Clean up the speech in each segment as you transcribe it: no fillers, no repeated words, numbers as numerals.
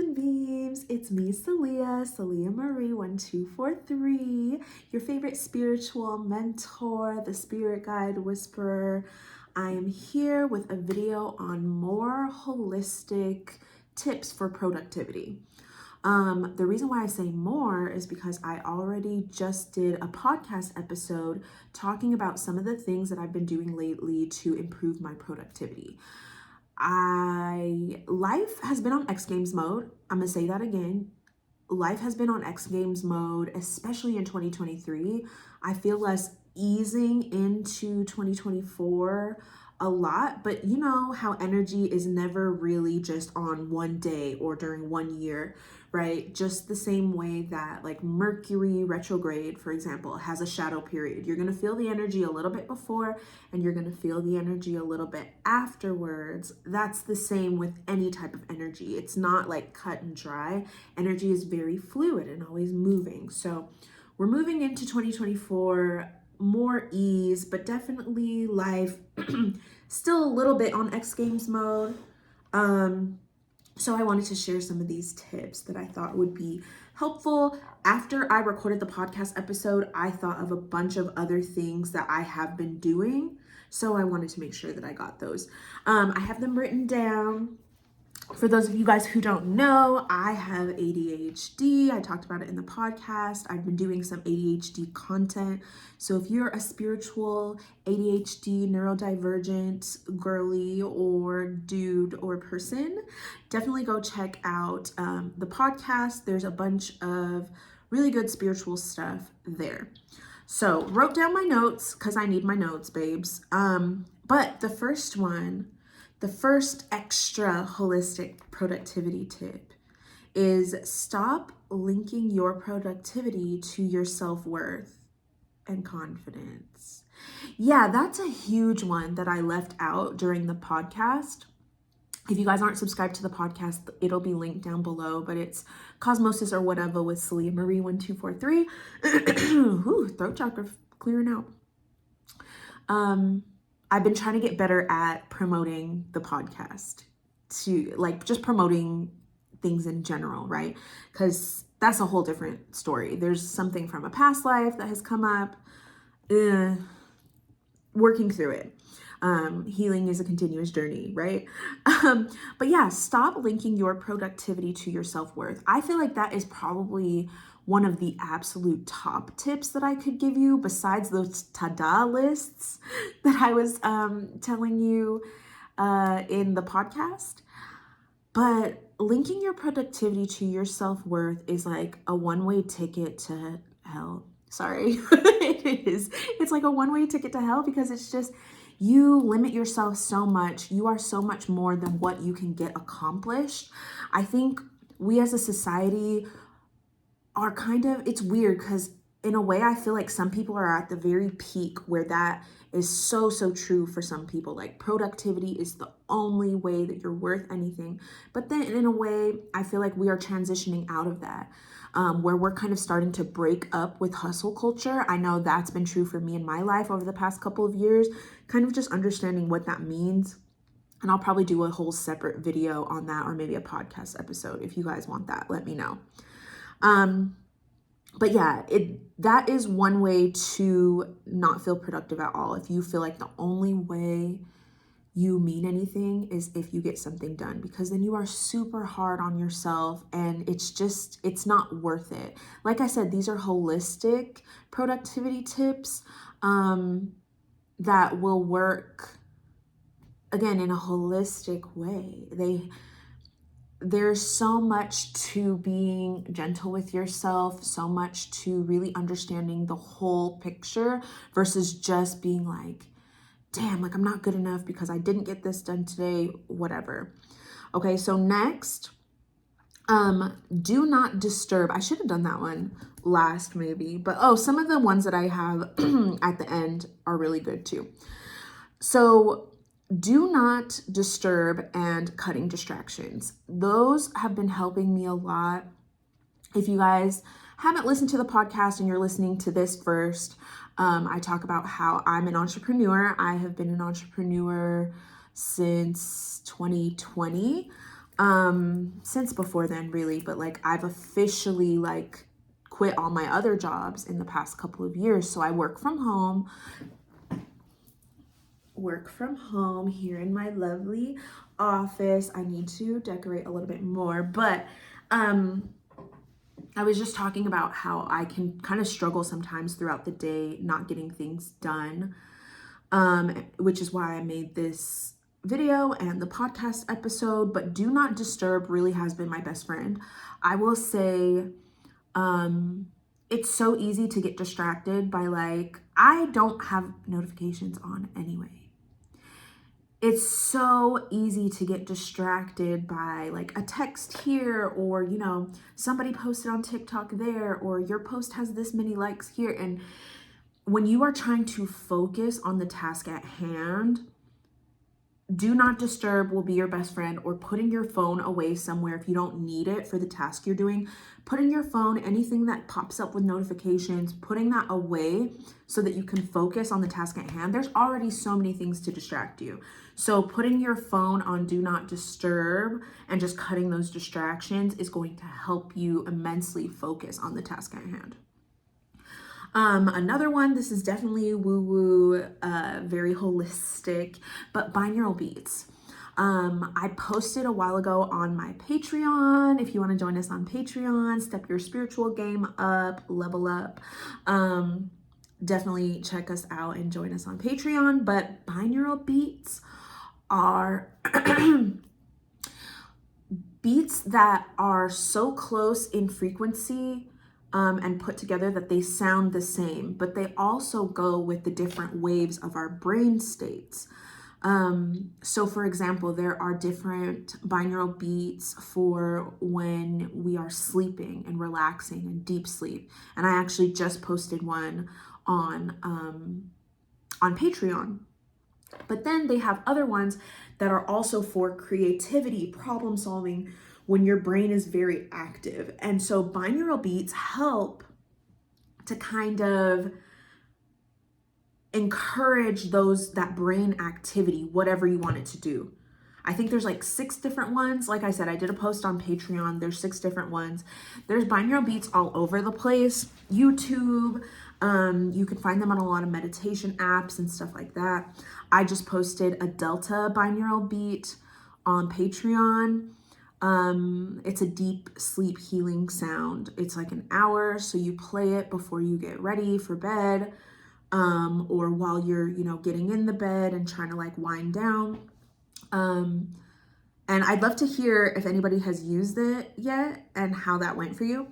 Moonbeams. It's me, Salia Marie 1243, your favorite spiritual mentor, the spirit guide whisperer. I am here with a video on more holistic tips for productivity. The reason why I say more is because I already just did a podcast episode talking about some of the things that I've been doing lately to improve my productivity. Life has been on X Games mode. I'm gonna say that again. Life has been on X Games mode, especially in 2023. I feel us easing into 2024 a lot, but you know how energy is never really just on one day or during one year, right? Just the same way that like Mercury retrograde, for example, has a shadow period. You're going to feel the energy a little bit before and you're going to feel the energy a little bit afterwards. That's the same with any type of energy. It's not like cut and dry. Energy is very fluid and always moving. So we're moving into 2024, more ease, but definitely life still a little bit on X Games mode. So I wanted to share some of these tips that I thought would be helpful. After I recorded the podcast episode, I thought of a bunch of other things that I have been doing. So I wanted to make sure that I got those. I have them written down. For those of you guys who don't know, I have ADHD. I talked about it in the podcast. I've been doing some ADHD content. So if you're a spiritual ADHD, neurodivergent girly or dude or person, definitely go check out the podcast. There's a bunch of really good spiritual stuff there. So wrote down my notes because I need my notes, babes. But the first extra holistic productivity tip is stop linking your productivity to your self-worth and confidence. Yeah, that's a huge one that I left out during the podcast. If you guys aren't subscribed to the podcast, it'll be linked down below, but it's Cosmosis or whatever with Salia Marie 1243. Ooh, throat chakra clearing out. I've been trying to get better at promoting the podcast, to like just promoting things in general, right? Because that's a whole different story. There's something from a past life that has come up, working through it. Healing is a continuous journey, right? But yeah, stop linking your productivity to your self-worth. I feel like that is probably one of the absolute top tips that I could give you besides those ta-da lists that I was telling you in the podcast. But linking your productivity to your self-worth is like a one-way ticket to hell. Sorry, it is. It's like a one-way ticket to hell because it's just, you limit yourself so much. You are so much more than what you can get accomplished. I think we as a society are it's weird because in a way I feel like some people are at the very peak where that is so true for some people. Like productivity is the only way that you're worth anything. But then in a way, I feel like we are transitioning out of that. Where we're kind of starting to break up with hustle culture. I know that's been true for me in my life over the past couple of years, kind of just understanding what that means. And I'll probably do a whole separate video on that or maybe a podcast episode. If you guys want that, let me know. But yeah, that is one way to not feel productive at all. If you feel like the only way you mean anything is if you get something done, because then you are super hard on yourself and it's not worth it. Like I said, these are holistic productivity tips that will work again in a holistic way. There's so much to being gentle with yourself, so much to really understanding the whole picture versus just being like, damn, like I'm not good enough because I didn't get this done today, whatever. Okay, so next, do not disturb. I should have done that one last maybe, but some of the ones that I have at the end are really good too. So do not disturb and cutting distractions. Those have been helping me a lot. If you guys haven't listened to the podcast and you're listening to this first, I talk about how I'm an entrepreneur. I have been an entrepreneur since 2020. Since before then, really, but like I've officially like quit all my other jobs in the past couple of years. So I work from home here in my lovely office. I need to decorate a little bit more, but I was just talking about how I can kind of struggle sometimes throughout the day not getting things done, which is why I made this video and the podcast episode. But do not disturb really has been my best friend. I will say it's so easy to get distracted by, like, I don't have notifications on anyway. It's so easy to get distracted by like a text here, or, you know, somebody posted on TikTok there, or your post has this many likes here. And when you are trying to focus on the task at hand, do not disturb will be your best friend, or putting your phone away somewhere if you don't need it for the task you're doing. Putting your phone, anything that pops up with notifications, putting that away so that you can focus on the task at hand. There's already so many things to distract you. So putting your phone on do not disturb and just cutting those distractions is going to help you immensely focus on the task at hand. Another one, this is definitely woo-woo, very holistic, but binaural beats. I posted a while ago on my Patreon. If you want to join us on Patreon, step your spiritual game up, level up. Definitely check us out and join us on Patreon. But binaural beats are beats that are so close in frequency and put together that they sound the same, but they also go with the different waves of our brain states. So for example, there are different binaural beats for when we are sleeping and relaxing and deep sleep. And I actually just posted one on Patreon. But then they have other ones that are also for creativity, problem solving, when your brain is very active. And so binaural beats help to kind of encourage that brain activity, whatever you want it to do. I think there's like 6 different ones. Like I said, I did a post on Patreon. There's 6 different ones. There's binaural beats all over the place. YouTube, you can find them on a lot of meditation apps and stuff like that. I just posted a Delta binaural beat on Patreon. It's a deep sleep healing sound. It's like an hour, so you play it before you get ready for bed, or while you're, you know, getting in the bed and trying to like wind down. And I'd love to hear if anybody has used it yet and how that went for you.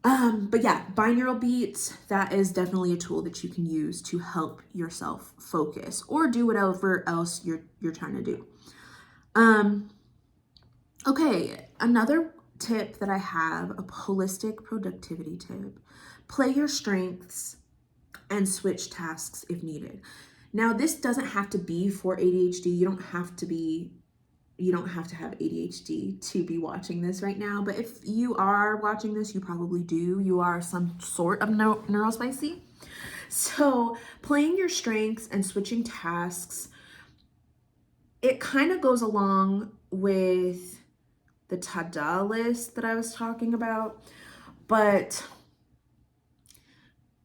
But yeah, binaural beats, that is definitely a tool that you can use to help yourself focus or do whatever else you're trying to do. Okay, another tip that I have, a holistic productivity tip: play your strengths and switch tasks if needed. Now, this doesn't have to be for ADHD. You don't have to have ADHD to be watching this right now, but if you are watching this, you probably do. You are some sort of neurospicy. So playing your strengths and switching tasks, it kind of goes along with the ta-da list that I was talking about, but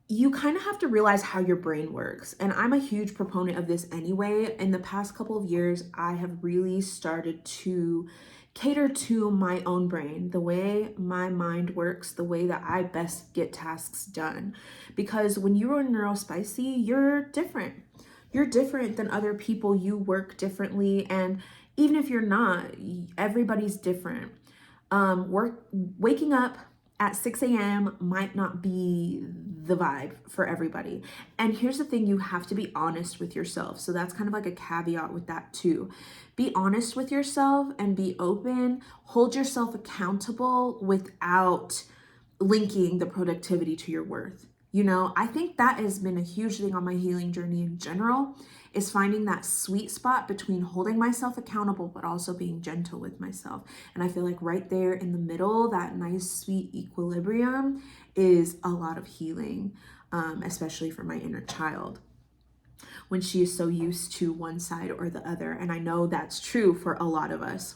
you kind of have to realize how your brain works. And I'm a huge proponent of this anyway. In the past couple of years, I have really started to cater to my own brain, the way my mind works, the way that I best get tasks done. Because when you are neurospicy, you're different. You're different than other people. You work differently. And even if you're not, everybody's different. Waking up at 6 a.m. might not be the vibe for everybody. And here's the thing, you have to be honest with yourself. So that's kind of like a caveat with that too. Be honest with yourself and be open. Hold yourself accountable without linking the productivity to your worth. You know, I think that has been a huge thing on my healing journey in general, is finding that sweet spot between holding myself accountable, but also being gentle with myself. And I feel like right there in the middle, that nice, sweet equilibrium is a lot of healing, especially for my inner child, when she is so used to one side or the other. And I know that's true for a lot of us.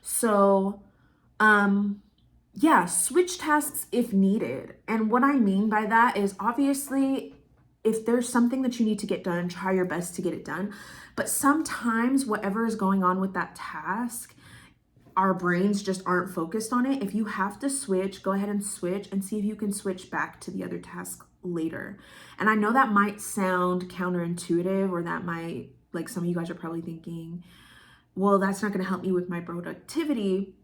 So, yeah, switch tasks if needed. And what I mean by that is obviously if there's something that you need to get done, try your best to get it done. But sometimes whatever is going on with that task, our brains just aren't focused on it. If you have to switch, go ahead and switch and see if you can switch back to the other task later. And I know that might sound counterintuitive, or that might, like, some of you guys are probably thinking, well, that's not going to help me with my productivity.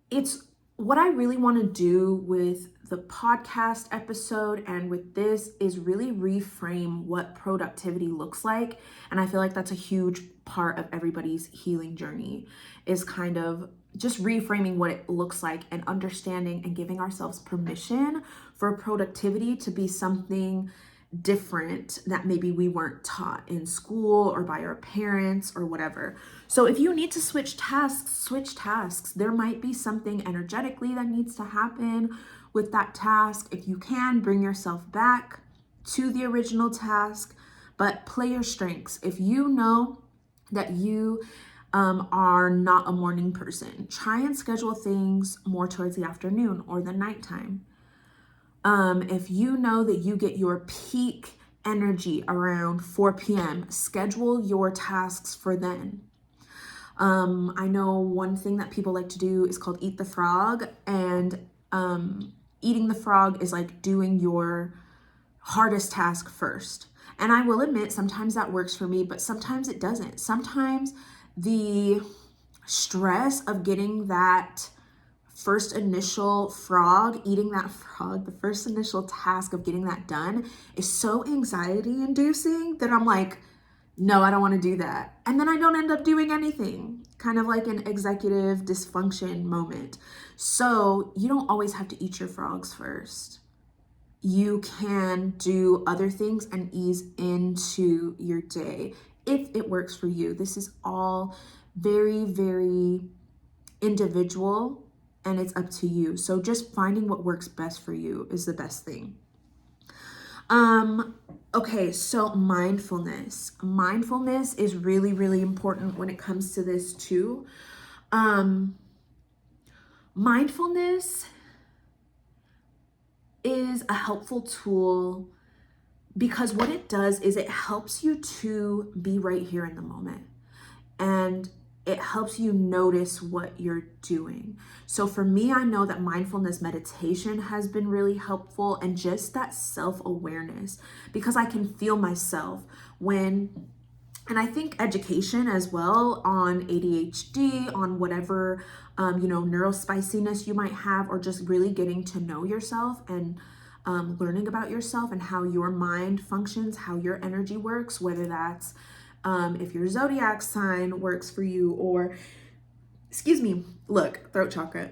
It's what I really want to do with the podcast episode and with this is really reframe what productivity looks like. And I feel like that's a huge part of everybody's healing journey, is kind of just reframing what it looks like and understanding and giving ourselves permission for productivity to be something different that maybe we weren't taught in school or by our parents or whatever. So if you need to switch tasks, switch tasks. There might be something energetically that needs to happen with that task. If you can, bring yourself back to the original task, but play your strengths. If you know that you are not a morning person, try and schedule things more towards the afternoon or the nighttime. If you know that you get your peak energy around 4 p.m., schedule your tasks for then. I know one thing that people like to do is called eat the frog, and eating the frog is like doing your hardest task first. And I will admit, sometimes that works for me, but sometimes it doesn't. Sometimes the stress of getting that first initial frog, eating that frog, the first initial task of getting that done is so anxiety inducing that I'm like, no, I don't want to do that. And then I don't end up doing anything, kind of like an executive dysfunction moment. So you don't always have to eat your frogs first. You can do other things and ease into your day if it works for you. This is all very, very individual, and it's up to you. So just finding what works best for you is the best thing. Okay, so mindfulness. Mindfulness is really, really important when it comes to this too. Mindfulness is a helpful tool because what it does is it helps you to be right here in the moment, and it helps you notice what you're doing. So for me, I know that mindfulness meditation has been really helpful, and just that self-awareness, because I can feel myself when, and I think education as well on ADHD, on whatever, neurospiciness you might have, or just really getting to know yourself and learning about yourself and how your mind functions, how your energy works, whether that's if your zodiac sign works for you, or, throat chakra,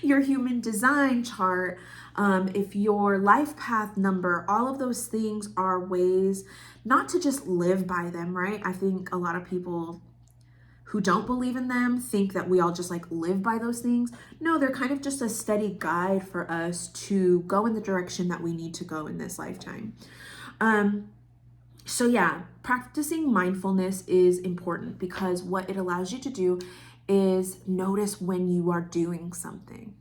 your human design chart, if your life path number, all of those things are ways not to just live by them, right? I think a lot of people who don't believe in them think that we all just like live by those things. No, they're kind of just a steady guide for us to go in the direction that we need to go in this lifetime. So yeah, practicing mindfulness is important because what it allows you to do is notice when you are doing something,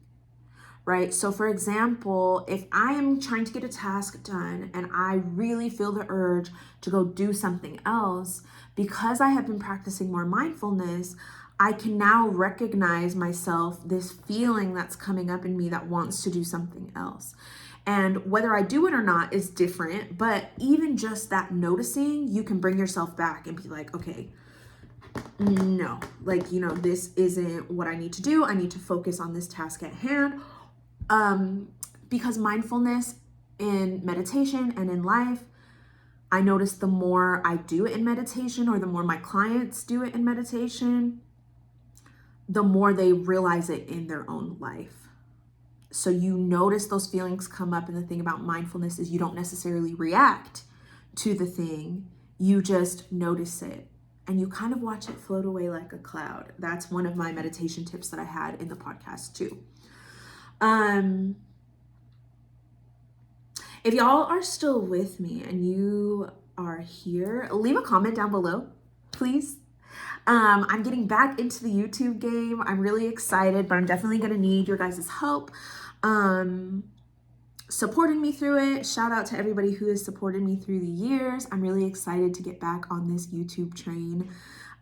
right? So for example, if I am trying to get a task done and I really feel the urge to go do something else, because I have been practicing more mindfulness, I can now recognize myself, this feeling that's coming up in me that wants to do something else. And whether I do it or not is different, but even just that noticing, you can bring yourself back and be like, okay, no, this isn't what I need to do. I need to focus on this task at hand. Because mindfulness in meditation and in life, I notice the more I do it in meditation, or the more my clients do it in meditation, the more they realize it in their own life. So you notice those feelings come up, and the thing about mindfulness is you don't necessarily react to the thing, you just notice it, and you kind of watch it float away like a cloud. That's one of my meditation tips that I had in the podcast too. If y'all are still with me and you are here, leave a comment down below, please. I'm getting back into the YouTube game. I'm really excited, but I'm definitely going to need your guys' help supporting me through it. Shout out to everybody who has supported me through the years. I'm really excited to get back on this YouTube train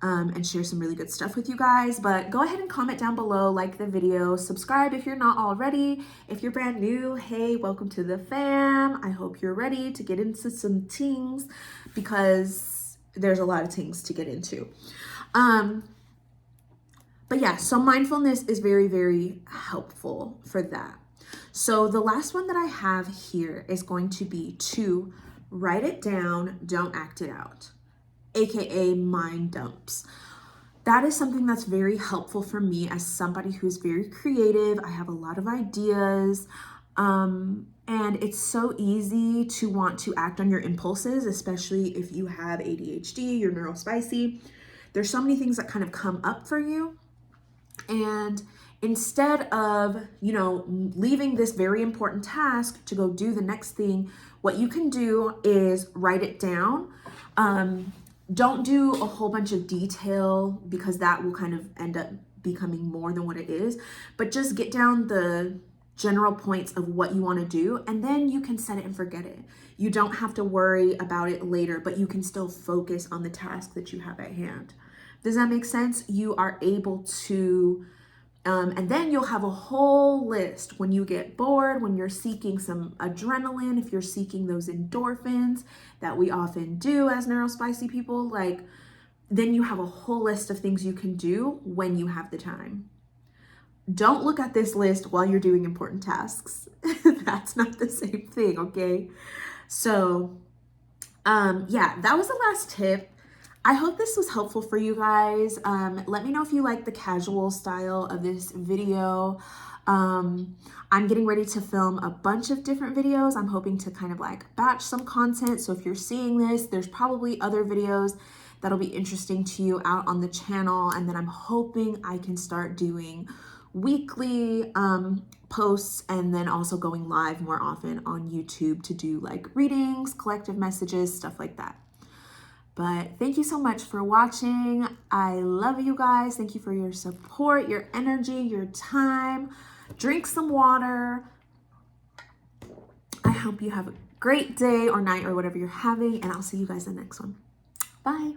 and share some really good stuff with you guys. But go ahead and comment down below, like the video, subscribe if you're not already. If you're brand new, hey, welcome to the fam. I hope you're ready to get into some things because there's a lot of things to get into. But yeah, so mindfulness is very, very helpful for that. So the last one that I have here is going to be to write it down, don't act it out, aka mind dumps. That is something that's very helpful for me as somebody who's very creative. I have a lot of ideas, and it's so easy to want to act on your impulses, especially if you have ADHD, you're neurospicy. There's so many things that kind of come up for you. And instead of, leaving this very important task to go do the next thing, what you can do is write it down. Don't do a whole bunch of detail because that will kind of end up becoming more than what it is, but just get down the general points of what you want to do, and then you can set it and forget it. You don't have to worry about it later, but you can still focus on the task that you have at hand. Does that make sense? You are able to, and then you'll have a whole list when you get bored, when you're seeking some adrenaline, if you're seeking those endorphins that we often do as neurospicy people, then you have a whole list of things you can do when you have the time. Don't look at this list while you're doing important tasks. That's not the same thing, okay? So, yeah, that was the last tip. I hope this was helpful for you guys. Let me know if you like the casual style of this video. I'm getting ready to film a bunch of different videos. I'm hoping to kind of batch some content. So if you're seeing this, there's probably other videos that'll be interesting to you out on the channel. And then I'm hoping I can start doing weekly posts and then also going live more often on YouTube to do readings, collective messages, stuff like that. But thank you so much for watching. I love you guys. Thank you for your support, your energy, your time. Drink some water. I hope you have a great day or night or whatever you're having, and I'll see you guys in the next one. Bye.